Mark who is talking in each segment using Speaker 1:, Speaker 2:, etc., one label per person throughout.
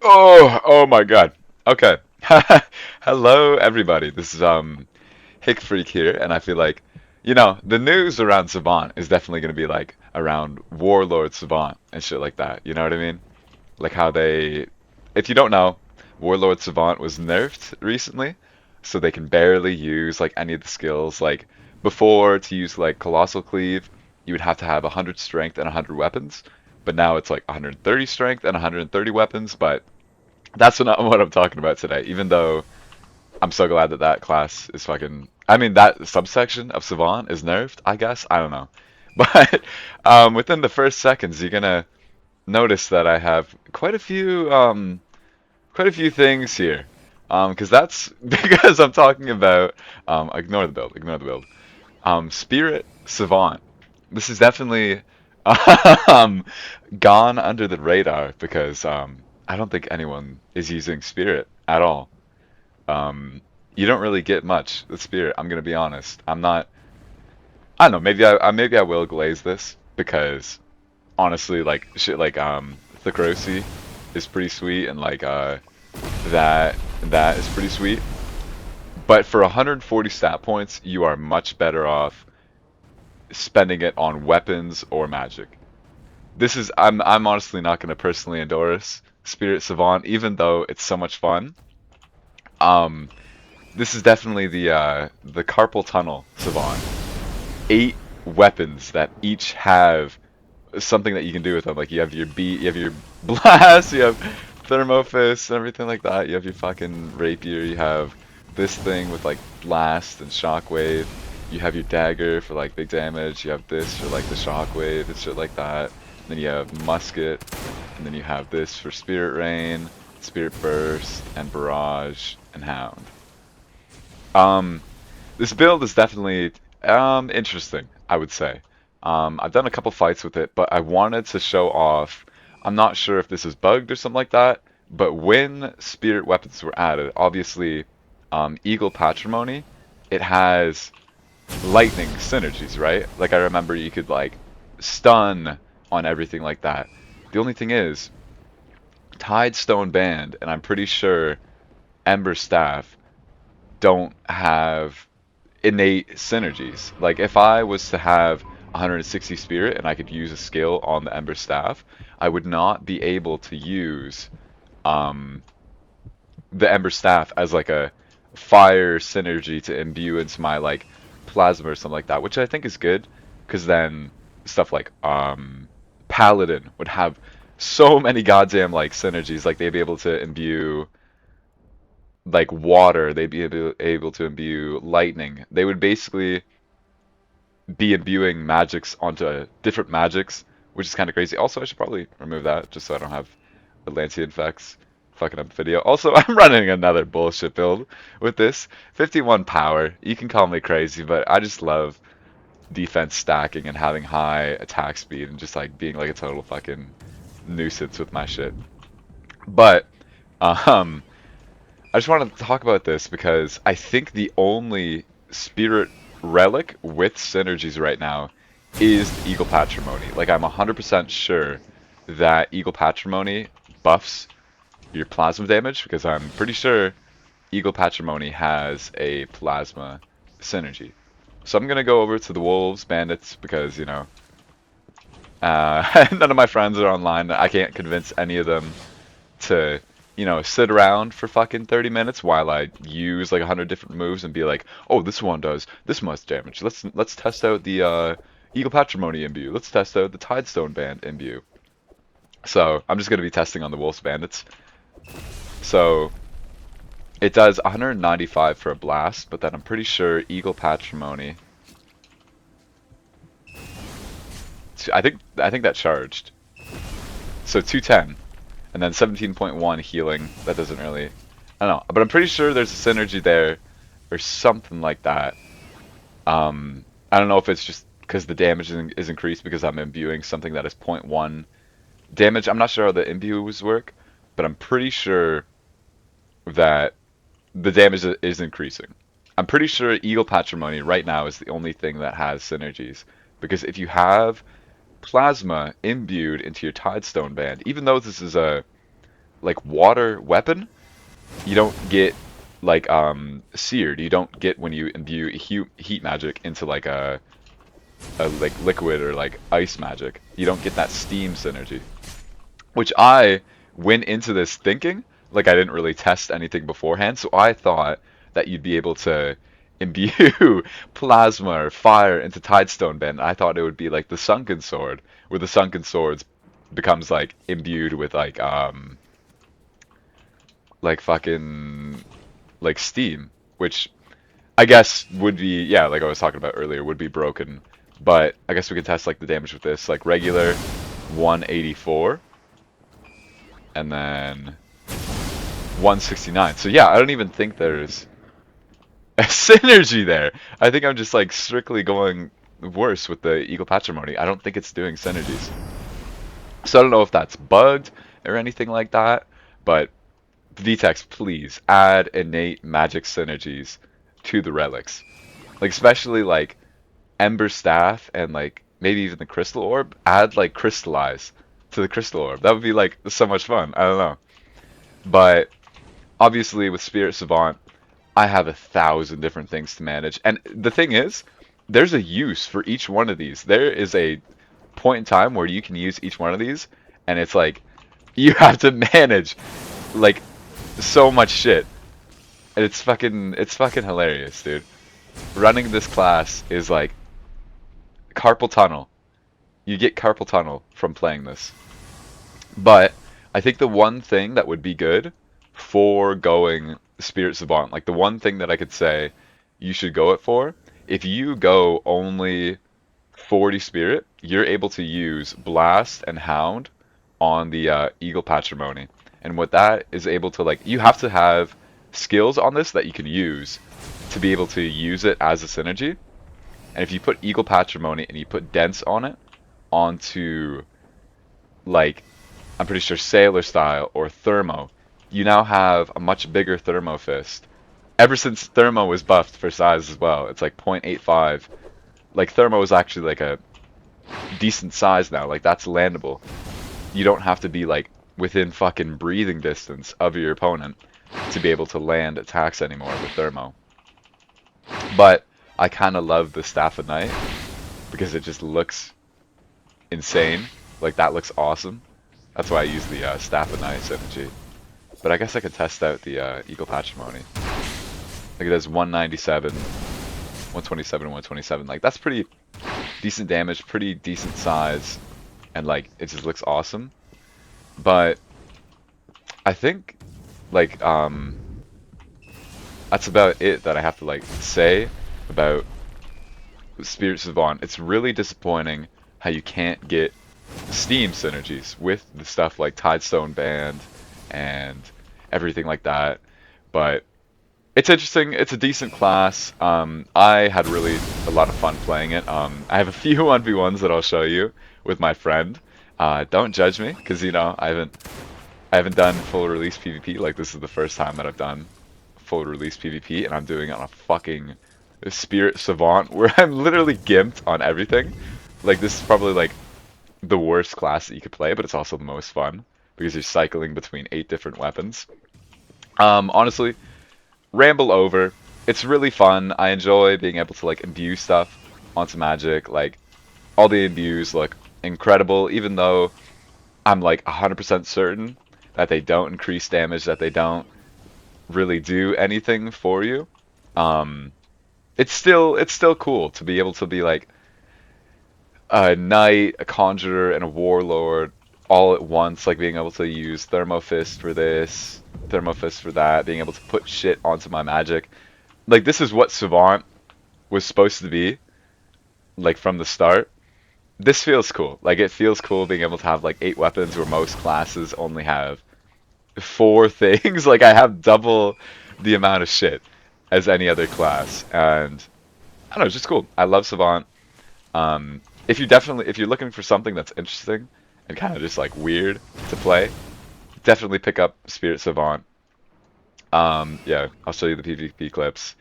Speaker 1: Oh my God. Okay. Hello everybody. This is Hick Freak here, and I feel like, the news around Savant is definitely gonna be like around Warlord Savant and shit like that. You know what I mean? Like how they, if you don't know, Warlord Savant was nerfed recently, so they can barely use like any of the skills. Like before, to use like Colossal Cleave, you would have to have 100 strength and 100 weapons, but now it's like 130 strength and 130 weapons. But that's not what I'm talking about today. Even though I'm so glad that that class is fucking. I mean, that subsection of Savant is nerfed. I guess I don't know, but within the first seconds, you're gonna notice that I have quite a few things here. Because that's because I'm talking about ignore the build, ignore the build. Spirit Savant. This is definitely um, gone under the radar because I don't think anyone is using Spirit at all. Um, you don't really get much with Spirit. I'm gonna be honest. I'm not. I don't know. Maybe I will glaze this because honestly, like shit like Thacrosi is pretty sweet and like that is pretty sweet. But for 140 stat points, you are much better off spending it on weapons or magic. I'm honestly not going to personally endorse Spirit Savant, even though it's so much fun. Um, this is definitely the carpal tunnel Savant. 8 weapons that each have something that you can do with them. Like you have your beat, you have your blast, you have thermofist, and everything like that. You have your fucking rapier. You have this thing with like blast and shockwave. You have your dagger for like big damage. You have this for like the shockwave and shit like that. Then you have musket, and then you have this for spirit rain, spirit burst, and barrage and hound. Um, this build is definitely interesting, I would say. I've done a couple fights with it, but I wanted to show off. I'm not sure if this is bugged or something like that, but when spirit weapons were added, obviously, Eagle Patrimony, it has lightning synergies, right? Like I remember you could like stun on everything like that. The only thing is, Tidestone Band, and I'm pretty sure Ember Staff don't have innate synergies. Like if I was to have 160 spirit and I could use a skill on the Ember Staff, I would not be able to use um, the Ember Staff as like a fire synergy to imbue into my like plasma or something like that, which I think is good because then stuff like Paladin would have so many goddamn like synergies. Like they'd be able to imbue like water, they'd be able to imbue lightning. They would basically be imbuing magics onto different magics, which is kind of crazy. Also, I should probably remove that just so I don't have Atlantean effects fucking up the video. Also, I'm running another bullshit build with this. 51 power. You can call me crazy, but I just love defense stacking and having high attack speed and just like being like a total fucking nuisance with my shit. But um I just wanted to talk about this because I think the only spirit relic with synergies right now is Eagle Patrimony. Like I'm 100% sure that Eagle Patrimony buffs your plasma damage because I'm pretty sure Eagle Patrimony has a plasma synergy. So I'm gonna go over to the Wolves Bandits because none of my friends are online. I can't convince any of them to, sit around for fucking 30 minutes while I use like 100 different moves and be like, oh, this one does this much damage. Let's test out the Eagle Patrimony imbue. Let's test out the Tidestone Band imbue. So I'm just gonna be testing on the Wolves Bandits. So it does 195 for a blast, but then I'm pretty sure Eagle Patrimony. I think that charged. So 210. And then 17.1 healing. That doesn't really, I don't know, but I'm pretty sure there's a synergy there, or something like that. I don't know if it's just because the damage is increased because I'm imbuing something that is zero point 0.1 damage. I'm not sure how the imbues work, but I'm pretty sure that the damage is increasing. I'm pretty sure Eagle Patrimony right now is the only thing that has synergies, because if you have plasma imbued into your Tidestone Band, even though this is a like water weapon, you don't get like seared. You don't get when you imbue heat magic into like a like liquid or like ice magic. You don't get that steam synergy. Which I went into this thinking, like I didn't really test anything beforehand, so I thought that you'd be able to imbue plasma or fire into Tidestone Bend. I thought it would be like the Sunken Sword, where the Sunken Swords becomes like imbued with like fucking like steam, which I guess would be, yeah, like I was talking about earlier, would be broken. But I guess we can test like the damage with this, like regular 184 and then 169. So yeah, I don't even think there's a synergy there. I think I'm just like strictly going worse with the Eagle Patrimony. I don't think it's doing synergies. So I don't know if that's bugged or anything like that, but Vetex, please add innate magic synergies to the relics. Like especially like Ember Staff and like maybe even the Crystal Orb. Add like Crystallize to the Crystal Orb. That would be like so much fun. I don't know. But obviously with Spirit Savant, I have 1,000 different things to manage. And the thing is, there's a use for each one of these. There is a point in time where you can use each one of these, and it's like you have to manage like so much shit. And it's fucking hilarious, dude. Running this class is like carpal tunnel. You get carpal tunnel from playing this. But I think the one thing that would be good for going Spirit Savant, like the one thing that I could say you should go it for, if you go only 40 Spirit, you're able to use Blast and Hound on the Eagle Patrimony. And what that is able to, like, you have to have skills on this that you can use to be able to use it as a synergy. And if you put Eagle Patrimony and you put Dense on it, onto, like, I'm pretty sure Sailor Style or Thermo, you now have a much bigger Thermo Fist. Ever since Thermo was buffed for size as well, it's like 0.85. Like, Thermo is actually like a decent size now. Like, that's landable. You don't have to be, like, within fucking breathing distance of your opponent to be able to land attacks anymore with Thermo. But I kind of love the Staff of Night because it just looks insane. Like, that looks awesome. That's why I use the Staff of Night synergy. But I guess I could test out the Eagle Patrimony. Like, it does 197, 127, and 127. Like, that's pretty decent damage, pretty decent size, and like, it just looks awesome. But I think, like, that's about it that I have to, like, say about Spirit Savant. It's really disappointing how you can't get Steam synergies with the stuff like Tidestone Band and everything like that. But it's interesting. It's a decent class. I had really a lot of fun playing it. I have a few 1v1s that I'll show you with my friend. Don't judge me, because you know I haven't done full release PvP. Like, this is the first time that I've done full release PvP, and I'm doing it on a fucking Spirit Savant where I'm literally gimped on everything. Like, this is probably like the worst class that you could play, but it's also the most fun because you're cycling between 8 different weapons. Honestly, ramble over. It's really fun. I enjoy being able to like imbue stuff onto magic. Like, all the imbues look incredible, even though I'm like 100% certain that they don't increase damage, that they don't really do anything for you. It's still cool to be able to be like a knight, a conjurer, and a warlord all at once, like being able to use Thermo Fist for this, Thermo Fist for that, being able to put shit onto my magic. Like, this is what Savant was supposed to be, like, from the start. This feels cool. Like, it feels cool being able to have like 8 weapons where most classes only have 4 things. Like, I have double the amount of shit as any other class, and I don't know, it's just cool. I love Savant. If you're looking for something that's interesting and kind of just like weird to play, definitely pick up Spirit Savant. Yeah, I'll show you the PvP clips.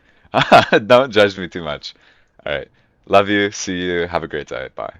Speaker 1: Don't judge me too much. Alright, love you, see you, have a great day, bye.